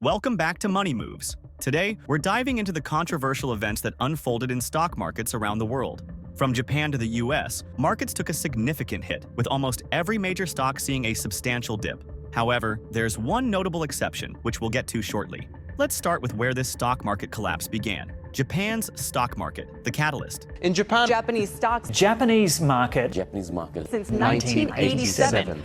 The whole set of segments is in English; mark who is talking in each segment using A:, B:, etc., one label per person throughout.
A: Welcome back to Money Moves. Today, we're diving into the controversial events that unfolded in stock markets around the world. From Japan to the US, markets took a significant hit, with almost every major stock seeing a substantial dip. However, there's one notable exception, which we'll get to shortly. Let's start with where this stock market collapse began. Japan's stock market, the catalyst.
B: In Japan,
C: Japanese stocks
D: Japanese market
C: since 1987.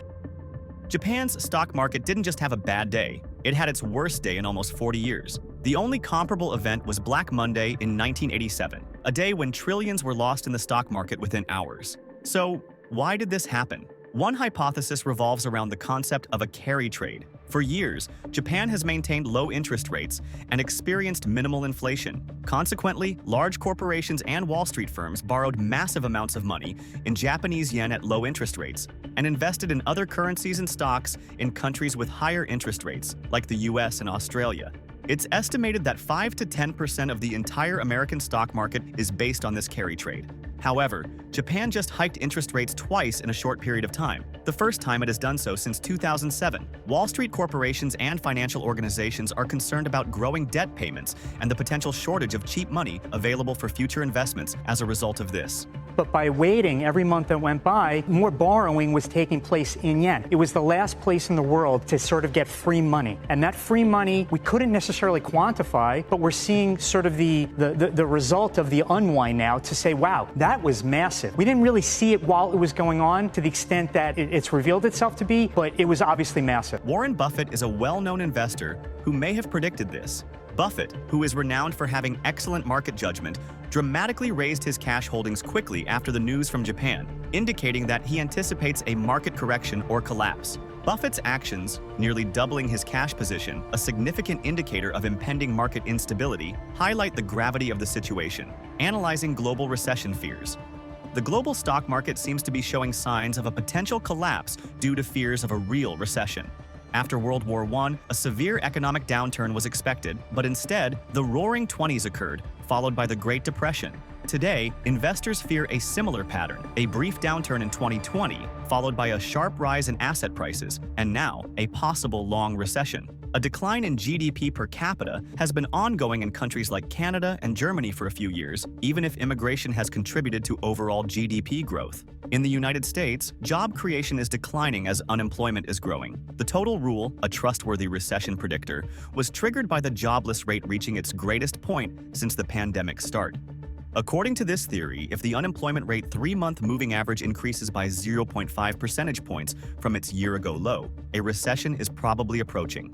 A: Japan's stock market didn't just have a bad day, it had its worst day in almost 40 years. The only comparable event was Black Monday in 1987, a day when trillions were lost in the stock market within hours. So, why did this happen? One hypothesis revolves around the concept of a carry trade. For years, Japan has maintained low interest rates and experienced minimal inflation. Consequently, large corporations and Wall Street firms borrowed massive amounts of money in Japanese yen at low interest rates and invested in other currencies and stocks in countries with higher interest rates, like the US and Australia. It's estimated that 5 to 10% of the entire American stock market is based on this carry trade. However, Japan just hiked interest rates twice in a short period of time, the first time it has done so since 2007. Wall Street corporations and financial organizations are concerned about growing debt payments and the potential shortage of cheap money available for future investments as a result of this.
D: But by waiting every month that went by, more borrowing was taking place in yen. It was the last place in the world to sort of get free money. And that free money we couldn't necessarily quantify, but we're seeing sort of the result of the unwind now to say, wow, that was massive. We didn't really see it while it was going on to the extent that it's revealed itself to be, but it was obviously massive.
A: Warren Buffett is a well-known investor who may have predicted this. Buffett, who is renowned for having excellent market judgment, dramatically raised his cash holdings quickly after the news from Japan, indicating that he anticipates a market correction or collapse. Buffett's actions, nearly doubling his cash position, a significant indicator of impending market instability, highlight the gravity of the situation. Analyzing global recession fears. The global stock market seems to be showing signs of a potential collapse due to fears of a real recession. After World War I, a severe economic downturn was expected, but instead, the Roaring '20s occurred, followed by the Great Depression. Today, investors fear a similar pattern, a brief downturn in 2020, followed by a sharp rise in asset prices, and now, a possible long recession. A decline in GDP per capita has been ongoing in countries like Canada and Germany for a few years, even if immigration has contributed to overall GDP growth. In the United States, job creation is declining as unemployment is growing. The total rule, a trustworthy recession predictor, was triggered by the jobless rate reaching its greatest point since the pandemic's start. According to this theory, if the unemployment rate 3-month moving average increases by 0.5 percentage points from its year-ago low, a recession is probably approaching.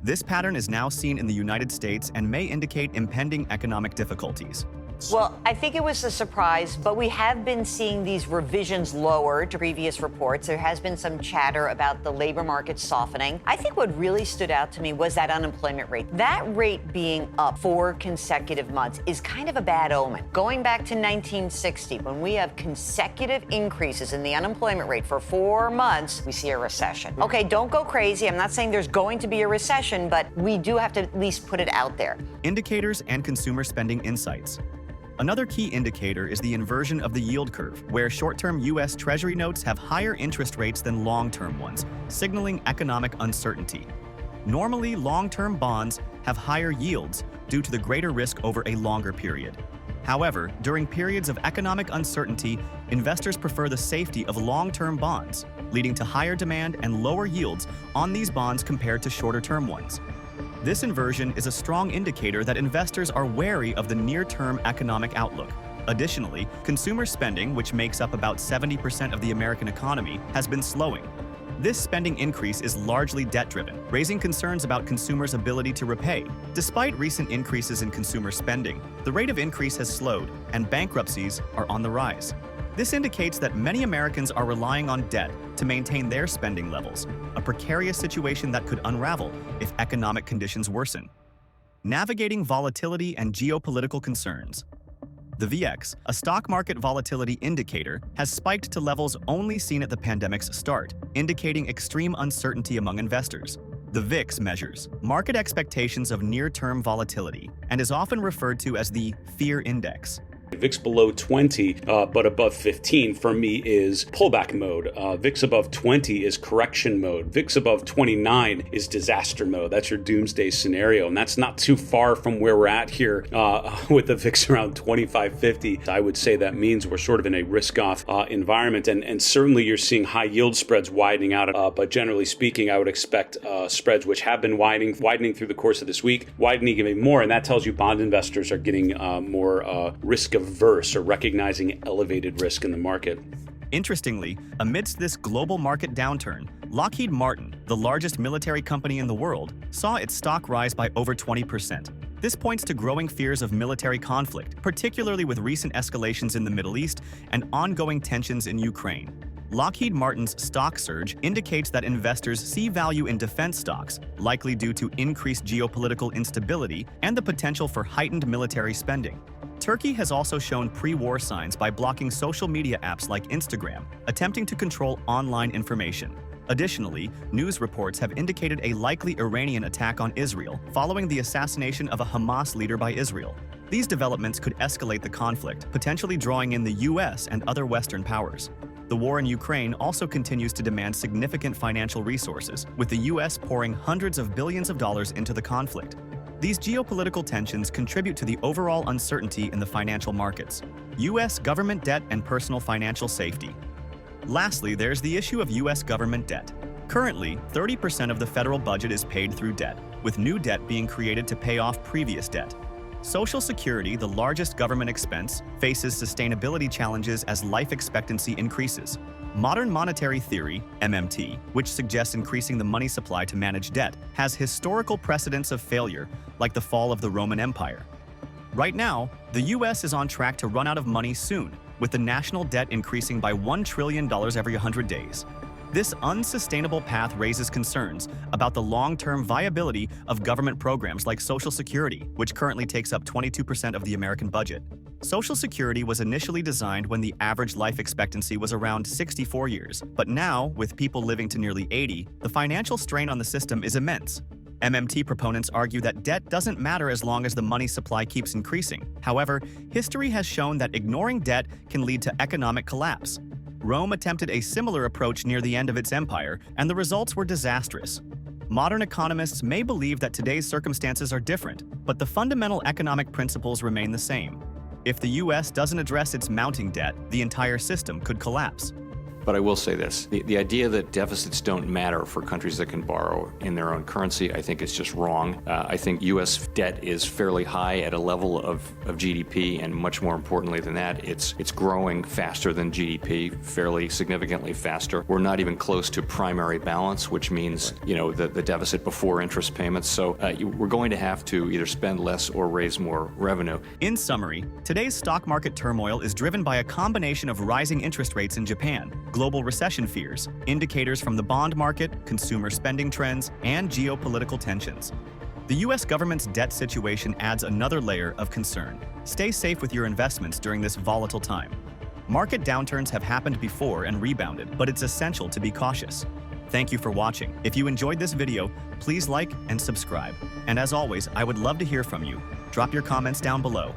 A: This pattern is now seen in the United States and may indicate impending economic difficulties.
C: Well, I think it was a surprise, but we have been seeing these revisions lower to previous reports. There has been some chatter about the labor market softening. I think what really stood out to me was that unemployment rate. That rate being up 4 consecutive months is kind of a bad omen. Going back to 1960, when we have consecutive increases in the unemployment rate for 4 months, we see a recession. Okay, don't go crazy. I'm not saying there's going to be a recession, but we do have to at least put it out there.
A: Indicators and consumer spending insights. Another key indicator is the inversion of the yield curve, where short-term U.S. Treasury notes have higher interest rates than long-term ones, signaling economic uncertainty. Normally, long-term bonds have higher yields due to the greater risk over a longer period. However, during periods of economic uncertainty, investors prefer the safety of long-term bonds, leading to higher demand and lower yields on these bonds compared to shorter-term ones. This inversion is a strong indicator that investors are wary of the near-term economic outlook. Additionally, consumer spending, which makes up about 70% of the American economy, has been slowing. This spending increase is largely debt-driven, raising concerns about consumers' ability to repay. Despite recent increases in consumer spending, the rate of increase has slowed, and bankruptcies are on the rise. This indicates that many Americans are relying on debt to maintain their spending levels, a precarious situation that could unravel if economic conditions worsen. Navigating volatility and geopolitical concerns. The VX, a stock market volatility indicator, has spiked to levels only seen at the pandemic's start, indicating extreme uncertainty among investors. The VIX measures market expectations of near-term volatility and is often referred to as the fear index.
B: VIX below 20, but above 15 for me is pullback mode. VIX above 20 is correction mode. VIX above 29 is disaster mode. That's your doomsday scenario. And that's not too far from where we're at here with the VIX around 25.50. I would say that means we're sort of in a risk-off environment. And certainly you're seeing high yield spreads widening out. But generally speaking, I would expect spreads which have been widening through the course of this week, widening even more. And that tells you bond investors are getting more risk averse or recognizing elevated risk in the market.
A: Interestingly, amidst this global market downturn, Lockheed Martin, the largest military company in the world, saw its stock rise by over 20%. This points to growing fears of military conflict, particularly with recent escalations in the Middle East and ongoing tensions in Ukraine. Lockheed Martin's stock surge indicates that investors see value in defense stocks, likely due to increased geopolitical instability and the potential for heightened military spending. Turkey has also shown pre-war signs by blocking social media apps like Instagram, attempting to control online information. Additionally, news reports have indicated a likely Iranian attack on Israel following the assassination of a Hamas leader by Israel. These developments could escalate the conflict, potentially drawing in the US and other Western powers. The war in Ukraine also continues to demand significant financial resources, with the US pouring hundreds of billions of dollars into the conflict. These geopolitical tensions contribute to the overall uncertainty in the financial markets, US government debt and personal financial safety. Lastly, there's the issue of US government debt. Currently, 30% of the federal budget is paid through debt, with new debt being created to pay off previous debt. Social Security, the largest government expense, faces sustainability challenges as life expectancy increases. Modern monetary theory, MMT, which suggests increasing the money supply to manage debt, has historical precedents of failure, like the fall of the Roman Empire. Right now, the US is on track to run out of money soon, with the national debt increasing by $1 trillion every 100 days. This unsustainable path raises concerns about the long-term viability of government programs like Social Security, which currently takes up 22% of the American budget. Social Security was initially designed when the average life expectancy was around 64 years, but now, with people living to nearly 80, the financial strain on the system is immense. MMT proponents argue that debt doesn't matter as long as the money supply keeps increasing. However, history has shown that ignoring debt can lead to economic collapse. Rome attempted a similar approach near the end of its empire, and the results were disastrous. Modern economists may believe that today's circumstances are different, but the fundamental economic principles remain the same. If the US doesn't address its mounting debt, the entire system could collapse.
E: But I will say this, the idea that deficits don't matter for countries that can borrow in their own currency, I think is just wrong. I think U.S. debt is fairly high at a level of GDP, and much more importantly than that, it's growing faster than GDP, fairly significantly faster. We're not even close to primary balance, which means, the deficit before interest payments. So we're going to have to either spend less or raise more revenue.
A: In summary, today's stock market turmoil is driven by a combination of rising interest rates in Japan, global recession fears, indicators from the bond market, consumer spending trends, and geopolitical tensions. The U.S. government's debt situation adds another layer of concern. Stay safe with your investments during this volatile time. Market downturns have happened before and rebounded, but it's essential to be cautious. Thank you for watching. If you enjoyed this video, please like and subscribe. And as always, I would love to hear from you. Drop your comments down below.